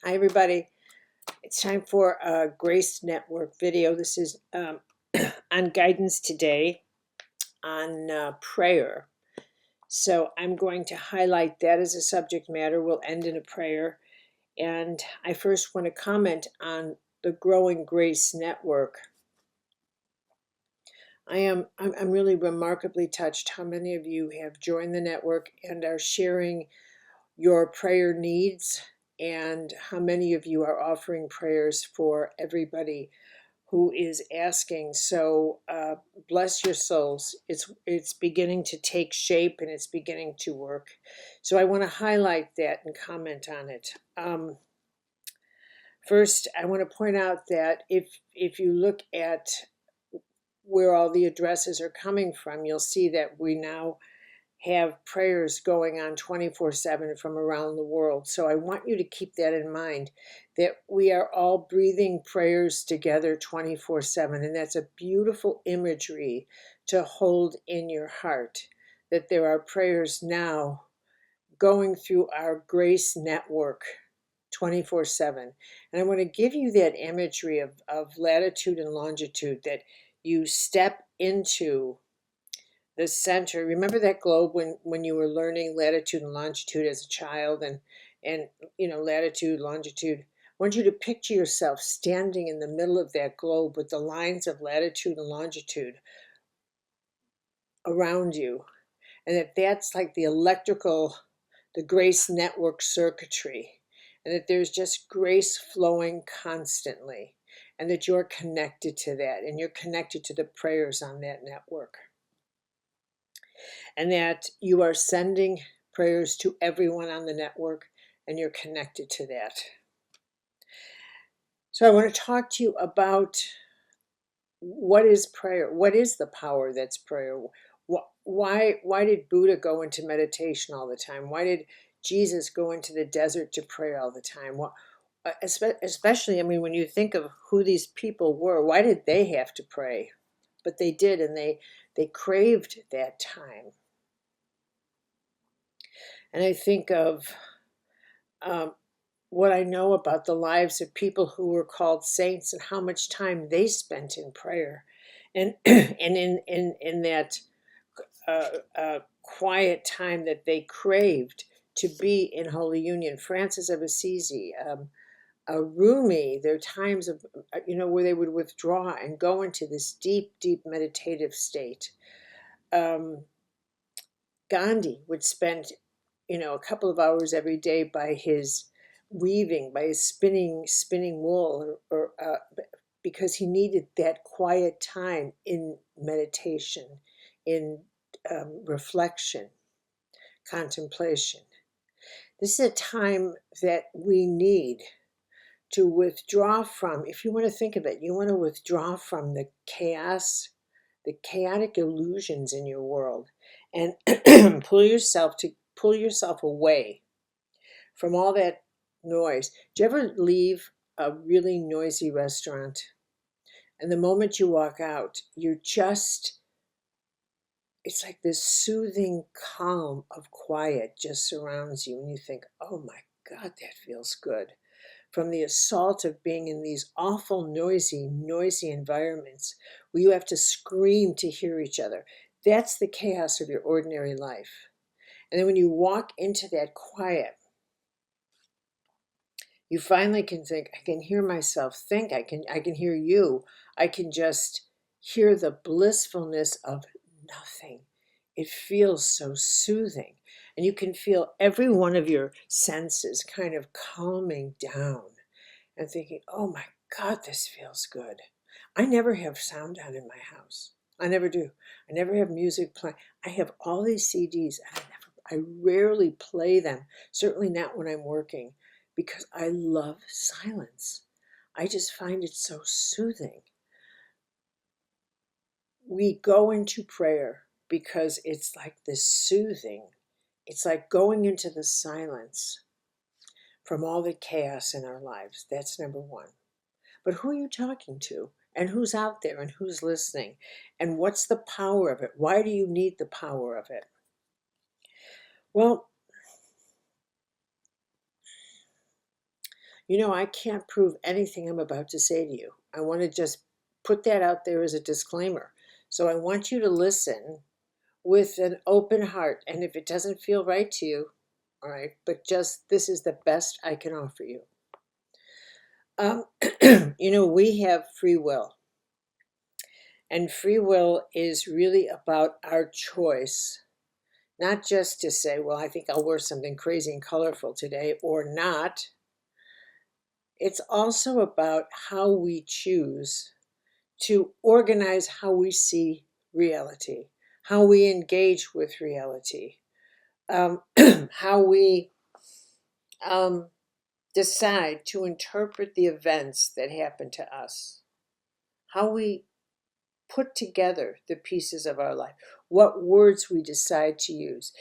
Hi, everybody. It's time for a Grace Network video. This is on guidance today on prayer. So I'm going to highlight that as a subject matter. We'll end in a prayer. And I first want to comment on the growing Grace Network. I'm really remarkably touched how many of you have joined the network and are sharing your prayer needs, and how many of you are offering prayers for everybody who is asking. So bless your souls. It's beginning to take shape and it's beginning to work. So I want to highlight that and comment on it. First, I want to point out that if you look at where all the addresses are coming from, you'll see that we now have prayers going on 24/7 from around the world. So I want you to keep that in mind, that we are all breathing prayers together 24/7. And that's a beautiful imagery to hold in your heart, that there are prayers now going through our Grace Network 24/7. And I want to give you that imagery of latitude and longitude, that you step into the center. Remember that globe when you were learning latitude and longitude as a child, and latitude, longitude. I want you to picture yourself standing in the middle of that globe with the lines of latitude and longitude around you, and that's like the Grace Network circuitry, and that there's just grace flowing constantly, and that you're connected to that, and you're connected to the prayers on that network, and that you are sending prayers to everyone on the network, and you're connected to that. So I want to talk to you about what is prayer? What is the power that's prayer? Why did Buddha go into meditation all the time? Why did Jesus go into the desert to pray all the time? Especially, I mean, when you think of who these people were, why did they have to pray? But they did, and they craved that time. And I think of what I know about the lives of people who were called saints and how much time they spent in prayer, and and in that quiet time that they craved to be in holy union. Francis of Assisi, Rumi, there are times of where they would withdraw and go into this deep, deep meditative state. Gandhi would spend a couple of hours every day by his weaving, by his spinning wool, or because he needed that quiet time in meditation, in reflection, contemplation. This is a time that we need to withdraw from. If you want to think of it, you want to withdraw from the chaos, the chaotic illusions in your world, and pull yourself away from all that noise. Do you ever leave a really noisy restaurant, and the moment you walk out, it's like this soothing calm of quiet just surrounds you, and you think, oh my God, that feels good. From the assault of being in these awful, noisy environments where you have to scream to hear each other. That's the chaos of your ordinary life. And then when you walk into that quiet, you finally can think, I can hear myself think, I can hear you. I can just hear the blissfulness of nothing. It feels so soothing. And you can feel every one of your senses kind of calming down and thinking, oh my God, this feels good. I never have sound on in my house. I never do. I never have music playing. I have all these CDs, and I rarely play them, certainly not when I'm working, because I love silence. I just find it so soothing. We go into prayer because it's like this soothing. It's like going into the silence from all the chaos in our lives. That's number one. But who are you talking to? And who's out there? And who's listening? And what's the power of it? Why do you need the power of it? Well, You know, I can't prove anything I'm about to say to you. I want to just put that out there as a disclaimer. So I want you to listen with an open heart. And if it doesn't feel right to you, all right, but just this is the best I can offer you. Um, you know, we have free will. And free will is really about our choice, not just to say, well, I think I'll wear something crazy and colorful today or not. It's also about how we choose to organize how we see reality, how we engage with reality, how we um, decide to interpret the events that happen to us, how we put together the pieces of our life, what words we decide to use.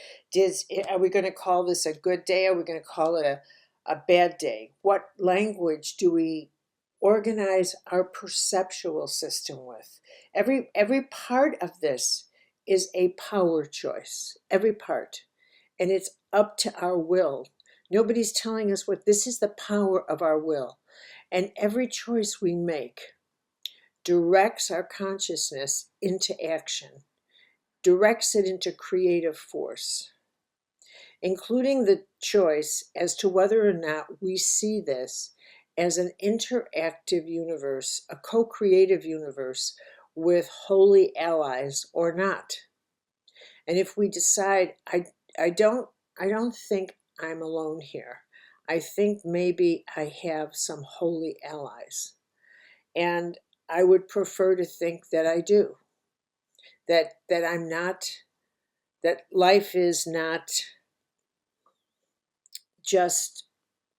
Are we going to call this a good day? Are we going to call it a bad day? What language do we organize our perceptual system with? Every part of this is a power choice, every part. And it's up to our will. Nobody's telling us what, this is the power of our will. And every choice we make directs our consciousness into action, directs it into creative force, including the choice as to whether or not we see this as an interactive universe, a co-creative universe with holy allies or not. And if we decide, I don't think I'm alone here. I think maybe I have some holy allies. And I would prefer to think that I do. That I'm not, that life is not just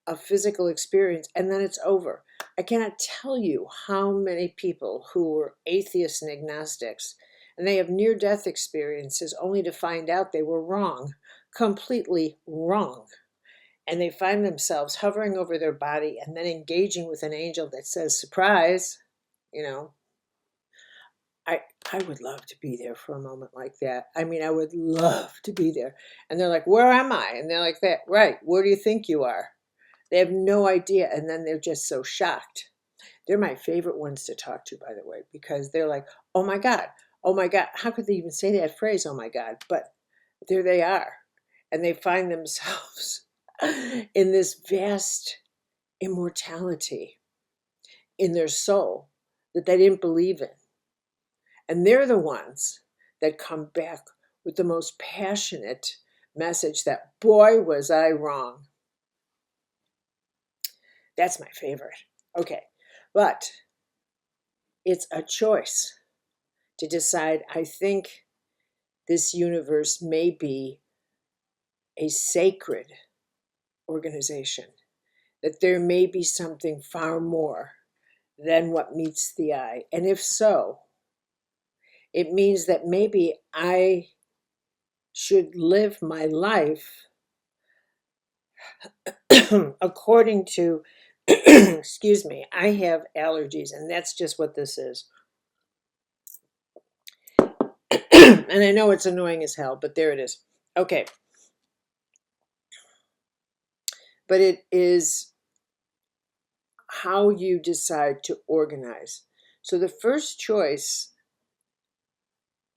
a physical experience and then it's over. I cannot tell you how many people who were atheists and agnostics and they have near-death experiences only to find out they were wrong, completely wrong. And they find themselves hovering over their body and then engaging with an angel that says, surprise, you know. I would love to be there for a moment like that. I mean, I would love to be there. And they're like, where am I? And they're like, that, right, where do you think you are? They have no idea. And then they're just so shocked. They're my favorite ones to talk to, by the way, because they're like, oh my God, how could they even say that phrase, oh my God? But there they are. And they find themselves in this vast immortality in their soul that they didn't believe in. And they're the ones that come back with the most passionate message that, boy, was I wrong. That's my favorite. Okay. But it's a choice to decide, I think this universe may be a sacred organization, that there may be something far more than what meets the eye. And if so, it means that maybe I should live my life according to, excuse me, I have allergies, and that's just what this is. And I know it's annoying as hell, but there it is. Okay. But it is how you decide to organize. So the first choice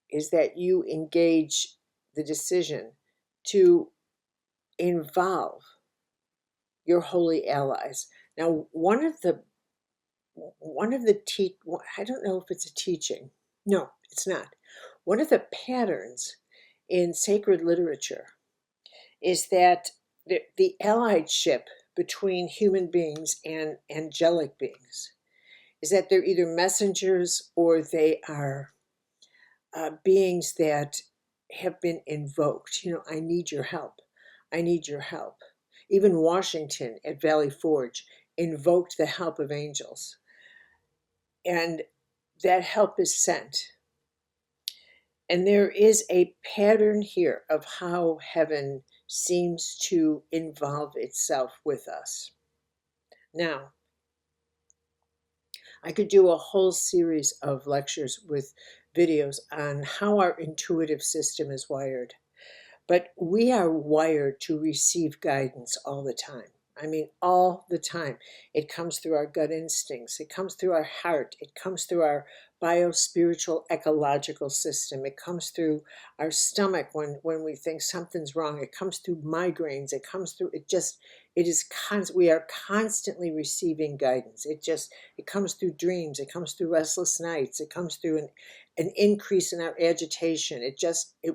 is that you engage the decision to involve your holy allies. Now, I don't know if it's a teaching. No, it's not. One of the patterns in sacred literature is that the alliedship between human beings and angelic beings is that they're either messengers or they are beings that have been invoked. You know, I need your help. I need your help. Even Washington at Valley Forge invoked the help of angels. And that help is sent. And there is a pattern here of how heaven seems to involve itself with us. Now, I could do a whole series of lectures with videos on how our intuitive system is wired. But we are wired to receive guidance all the time. I mean, all the time. It comes through our gut instincts. It comes through our heart. It comes through our biospiritual ecological system. It comes through our stomach when we think something's wrong. It comes through migraines. It comes through, we are constantly receiving guidance. It comes through dreams. It comes through restless nights. It comes through an increase in our agitation.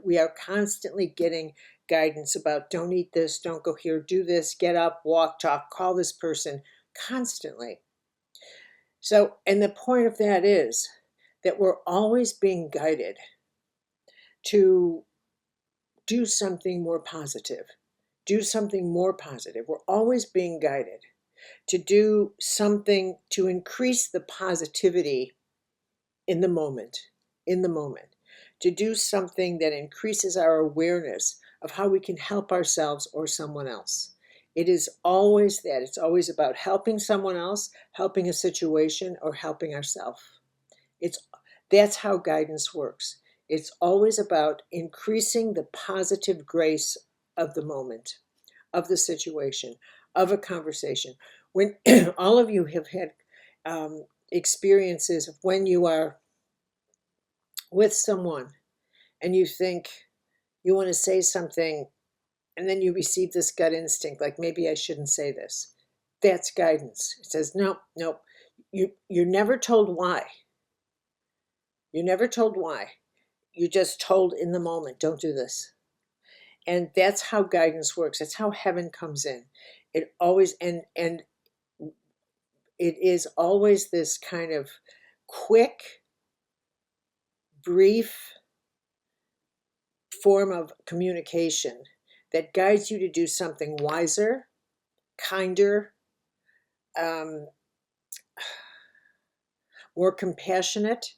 We are constantly getting guidance about don't eat this, don't go here, do this, get up, walk, talk, call this person, constantly. So, and the point of that is that we're always being guided to do something more positive. Do something more positive. We're always being guided to do something to increase the positivity in the moment, to do something that increases our awareness of how we can help ourselves or someone else. It is always that. It's always about helping someone else, helping a situation, or helping ourselves. That's how guidance works. It's always about increasing the positive grace of the moment, of the situation, of a conversation. When all of you have had experiences of when you are with someone and you think you want to say something and then you receive this gut instinct like maybe I shouldn't say this. That's guidance. It says no. You're never told why. You're never told why. You're just told in the moment, don't do this. And that's how guidance works. That's how heaven comes in. It always and it is always this kind of quick, brief form of communication that guides you to do something wiser, kinder, um, more compassionate,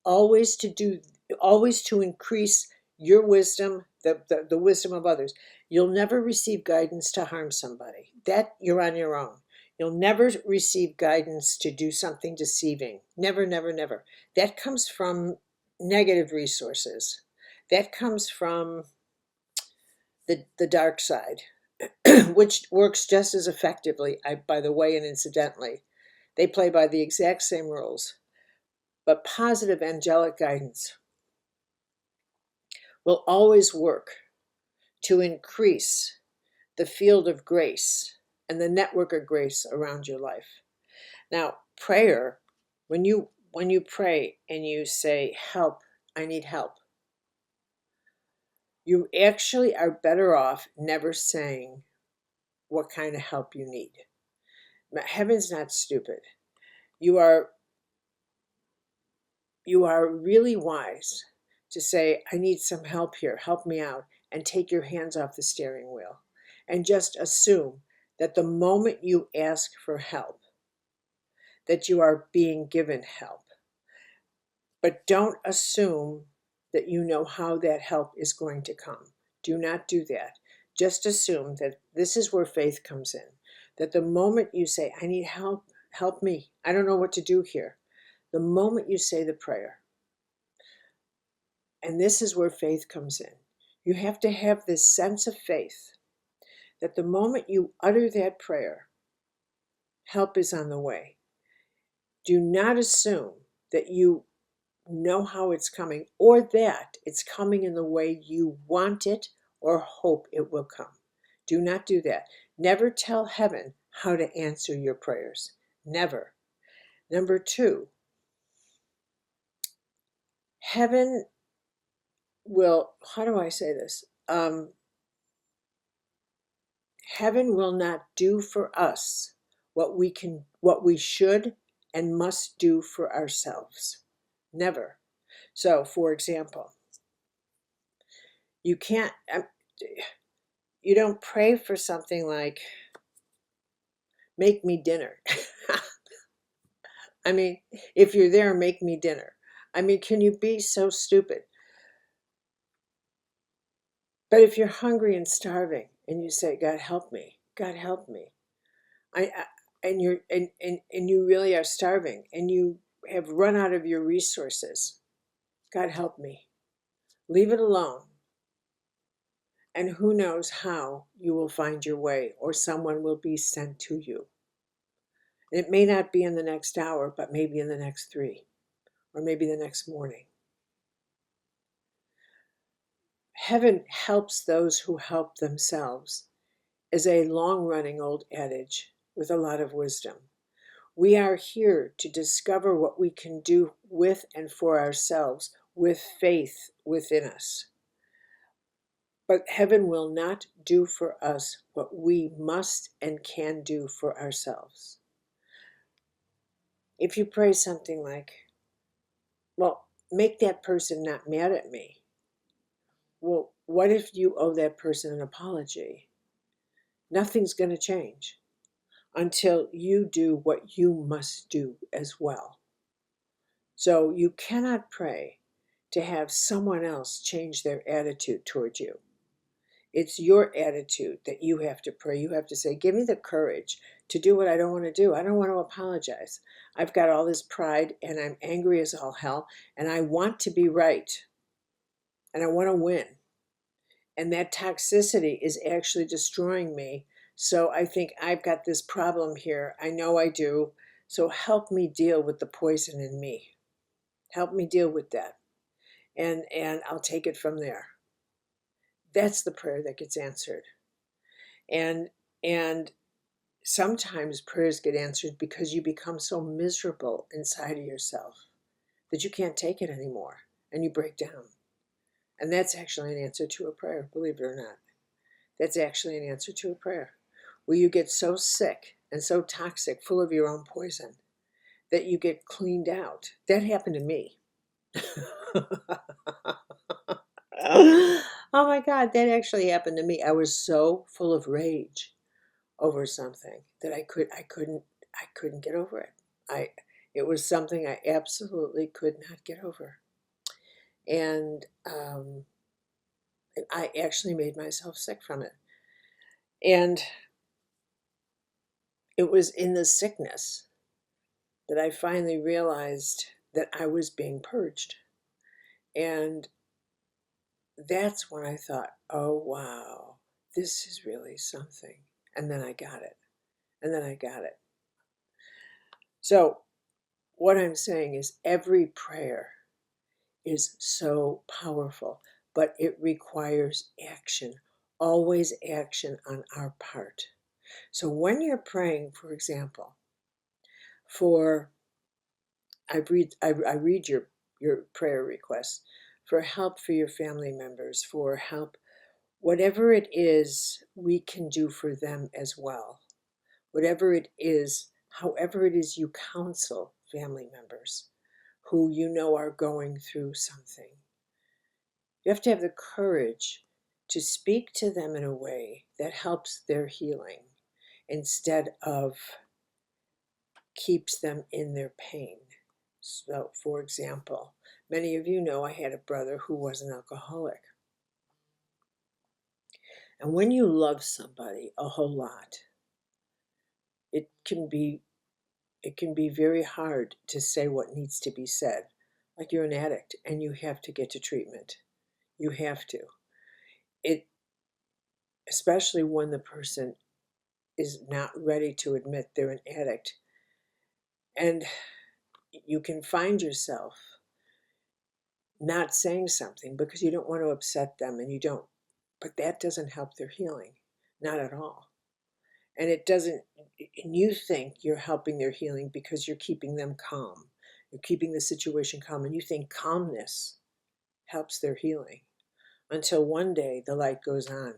always to increase your wisdom, the wisdom of others. You'll never receive guidance to harm somebody. That you're on your own. You'll never receive guidance to do something deceiving. Never, never, never. That comes from negative resources. That comes from the dark side, which works just as effectively, by the way, and incidentally. They play by the exact same rules. But positive angelic guidance will always work to increase the field of grace and the network of grace around your life. Now, prayer, when you pray and you say, help, I need help, you actually are better off never saying what kind of help you need. Heaven's not stupid. You are really wise to say, I need some help here, help me out, and take your hands off the steering wheel. And just assume that the moment you ask for help, that you are being given help. But don't assume that you know how that help is going to come. Do not do that. Just assume that this is where faith comes in. That the moment you say, I need help, help me, I don't know what to do here. The moment you say the prayer, and this is where faith comes in. You have to have this sense of faith that the moment you utter that prayer, help is on the way. Do not assume that you know how it's coming or that it's coming in the way you want it or hope it will come. Do not do that. Never tell heaven how to answer your prayers. Never. Number 2, heaven will, how do I say this? Heaven will not do for us what we should and must do for ourselves. Never. So, for example, you don't pray for something like, make me dinner. I mean, if you're there, make me dinner. I mean, can you be so stupid? But if you're hungry and starving and you say, God help me, God help me, and you really are starving and you have run out of your resources, God help me. Leave it alone And who knows how you will find your way, or someone will be sent to you. And it may not be in the next hour, but maybe in the next 3, or maybe the next morning. Heaven helps those who help themselves is a long-running old adage with a lot of wisdom. We are here to discover what we can do with and for ourselves with faith within us. But heaven will not do for us what we must and can do for ourselves. If you pray something like, well, make that person not mad at me. Well, what if you owe that person an apology? Nothing's going to change until you do what you must do as well. So you cannot pray to have someone else change their attitude toward you. It's your attitude that you have to pray. You have to say, give me the courage to do what I don't want to do. I don't want to apologize. I've got all this pride and I'm angry as all hell and I want to be right and I want to win. And that toxicity is actually destroying me. So I think I've got this problem here. I know I do. So help me deal with the poison in me. Help me deal with that. And I'll take it from there. That's the prayer that gets answered. And sometimes prayers get answered because you become so miserable inside of yourself that you can't take it anymore and you break down. And that's actually an answer to a prayer, believe it or not. That's actually an answer to a prayer, where you get so sick and so toxic, full of your own poison, that you get cleaned out. That happened to me. Oh my God, that actually happened to me. I was so full of rage over something that I couldn't get over it. It was something I absolutely could not get over. And I actually made myself sick from it. And it was in the sickness that I finally realized that I was being purged. And that's when I thought, oh, wow, this is really something. And then I got it. And then I got it. So what I'm saying is every prayer is so powerful, but it requires action, always action on our part. So when you're praying, for example, for I read your prayer requests for help for your family members, for help, whatever it is we can do for them as well. Whatever it is, however it is you counsel family members who you know are going through something. You have to have the courage to speak to them in a way that helps their healing instead of keeps them in their pain. So, for example, many of you know I had a brother who was an alcoholic. And when you love somebody a whole lot, it can be very hard to say what needs to be said. Like you're an addict and you have to get to treatment. You have to. Especially when the person is not ready to admit they're an addict. And you can find yourself not saying something because you don't want to upset them and you don't. But that doesn't help their healing, not at all. And it doesn't, and you think you're helping their healing because you're keeping them calm. You're keeping the situation calm and you think calmness helps their healing until one day the light goes on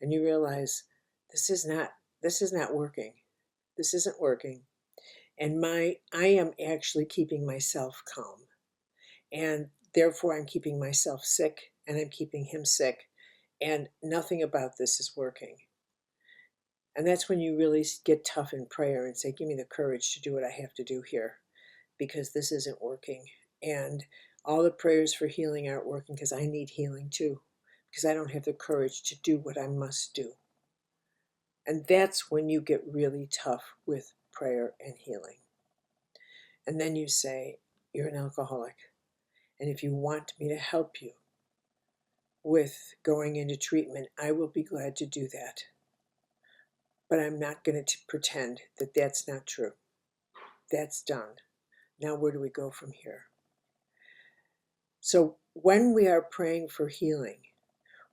and you realize this is not working. This isn't working. And I am actually keeping myself calm. And therefore I'm keeping myself sick and I'm keeping him sick. And nothing about this is working. And that's when you really get tough in prayer and say, give me the courage to do what I have to do here because this isn't working. And all the prayers for healing aren't working because I need healing too, because I don't have the courage to do what I must do. And that's when you get really tough with prayer and healing. And then you say, you're an alcoholic. And if you want me to help you, with going into treatment, I will be glad to do that. But I'm not going to pretend that that's not true. That's done. Now, where do we go from here? So when we are praying for healing,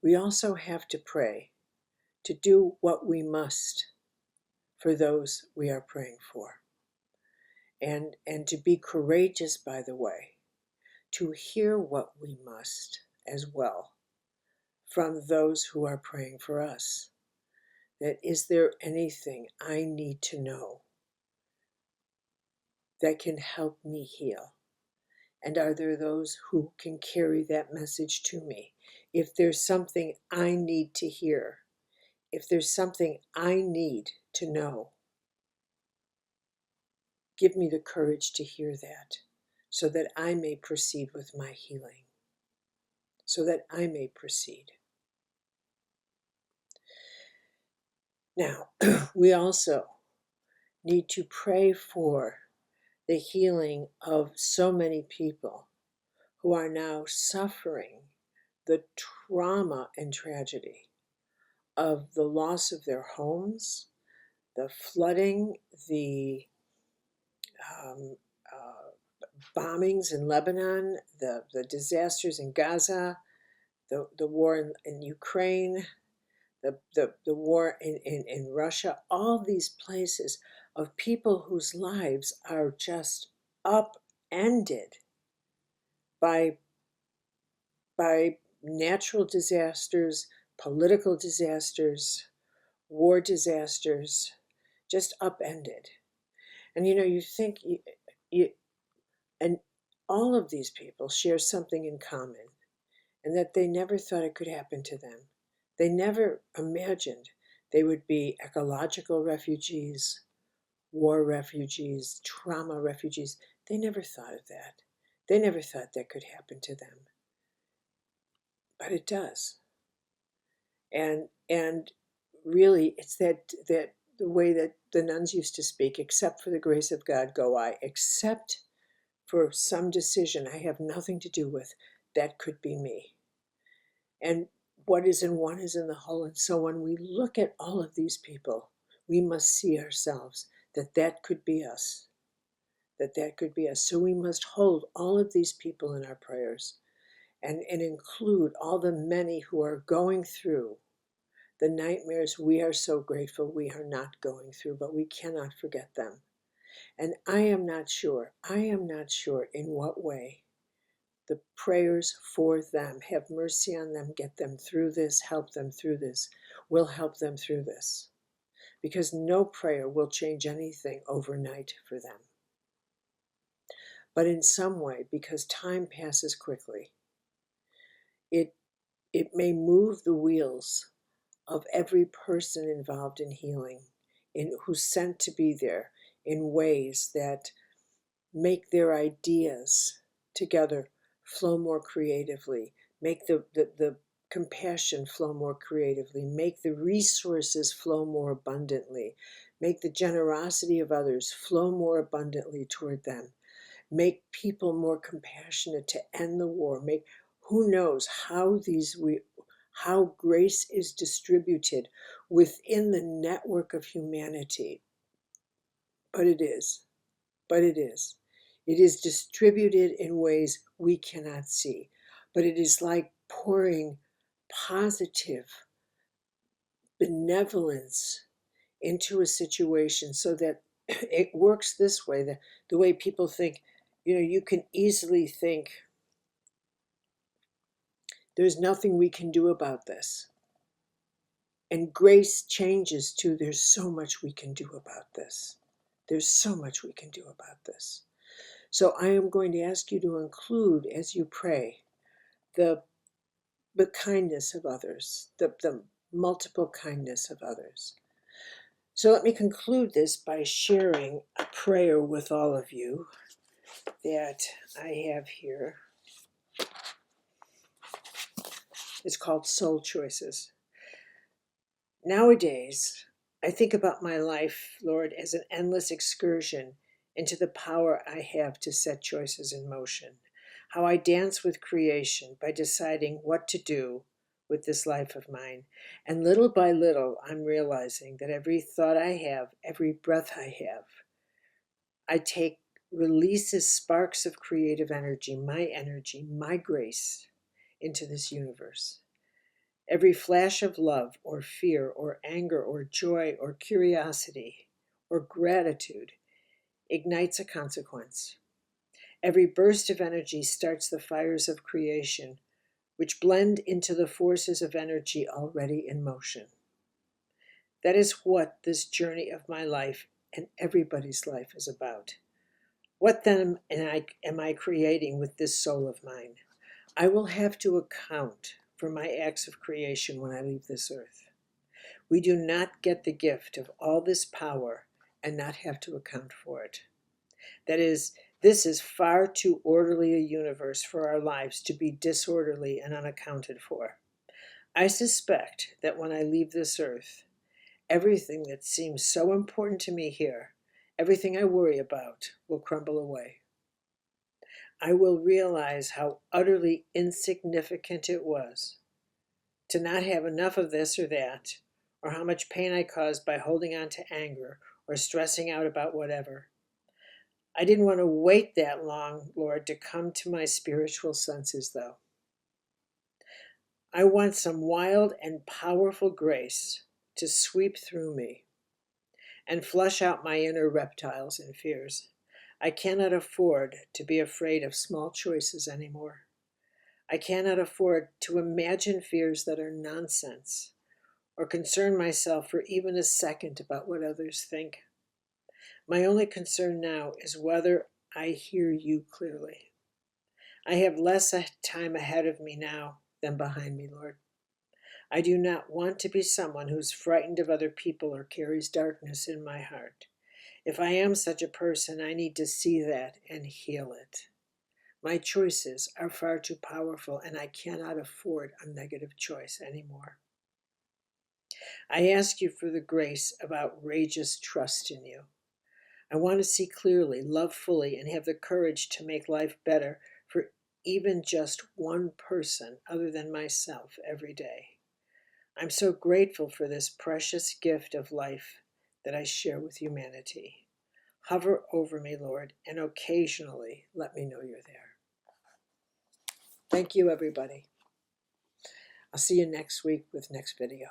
we also have to pray to do what we must for those we are praying for. And to be courageous, by the way, to hear what we must as well from those who are praying for us. That is there anything I need to know that can help me heal? And are there those who can carry that message to me? If there's something I need to hear, if there's something I need to know, give me the courage to hear that so that I may proceed with my healing, so that I may proceed. Now, we also need to pray for the healing of so many people who are now suffering the trauma and tragedy of the loss of their homes, the flooding, the um, bombings in Lebanon, the disasters in Gaza, the war in Ukraine, the war in Russia, all these places of people whose lives are just upended by natural disasters, political disasters, war disasters, just upended. And you think and all of these people share something in common, and that they never thought it could happen to them. They never imagined they would be ecological refugees, war refugees, trauma refugees. They never thought of that. They never thought that could happen to them. But it does. And really, it's that the way that the nuns used to speak, except for the grace of God go I, except for some decision I have nothing to do with, that could be me. And what is in one is in the whole. And so when we look at all of these people, we must see ourselves that could be us, that could be us. So we must hold all of these people in our prayers and include all the many who are going through the nightmares we are so grateful we are not going through, but we cannot forget them. And I am not sure in what way the prayers for them, have mercy on them, get them through this, help them through this, will help them through this. Because no prayer will change anything overnight for them. But in some way, because time passes quickly, it may move the wheels of every person involved in healing, who's sent to be there, in ways that make their ideas together flow more creatively, make the compassion flow more creatively, make the resources flow more abundantly, make the generosity of others flow more abundantly toward them, make people more compassionate to end the war, make who knows how grace is distributed within the network of humanity. But it is. It is distributed in ways we cannot see. But it is like pouring positive benevolence into a situation so that it works this way. The way people think, you can easily think, there's nothing we can do about this. And grace changes to, there's so much we can do about this. There's so much we can do about this. So I am going to ask you to include, as you pray, the kindness of others, the multiple kindness of others. So let me conclude this by sharing a prayer with all of you that I have here. It's called Soul Choices. Nowadays, I think about my life, Lord, as an endless excursion into the power I have to set choices in motion. How I dance with creation by deciding what to do with this life of mine. And little by little, I'm realizing that every thought I have, every breath I take releases sparks of creative energy, my grace into this universe. Every flash of love or fear or anger or joy or curiosity or gratitude ignites a consequence. Every burst of energy starts the fires of creation, which blend into the forces of energy already in motion. That is what this journey of my life and everybody's life is about. What then am I creating with this soul of mine? I will have to account for my acts of creation when I leave this earth. We do not get the gift of all this power and not have to account for it. That is, this is far too orderly a universe for our lives to be disorderly and unaccounted for. I suspect that when I leave this earth, everything that seems so important to me here, everything I worry about, will crumble away. I will realize how utterly insignificant it was to not have enough of this or that, or how much pain I caused by holding on to anger or stressing out about whatever. I didn't want to wait that long, Lord, to come to my spiritual senses, though. I want some wild and powerful grace to sweep through me and flush out my inner reptiles and fears. I cannot afford to be afraid of small choices anymore. I cannot afford to imagine fears that are nonsense or concern myself for even a second about what others think. My only concern now is whether I hear you clearly. I have less time ahead of me now than behind me, Lord. I do not want to be someone who's frightened of other people or carries darkness in my heart. If I am such a person, I need to see that and heal it. My choices are far too powerful, and I cannot afford a negative choice anymore. I ask you for the grace of outrageous trust in you. I want to see clearly, love fully, and have the courage to make life better for even just one person other than myself every day. I'm so grateful for this precious gift of life that I share with humanity. Hover over me, Lord, and occasionally let me know you're there. Thank you, everybody. I'll see you next week with next video.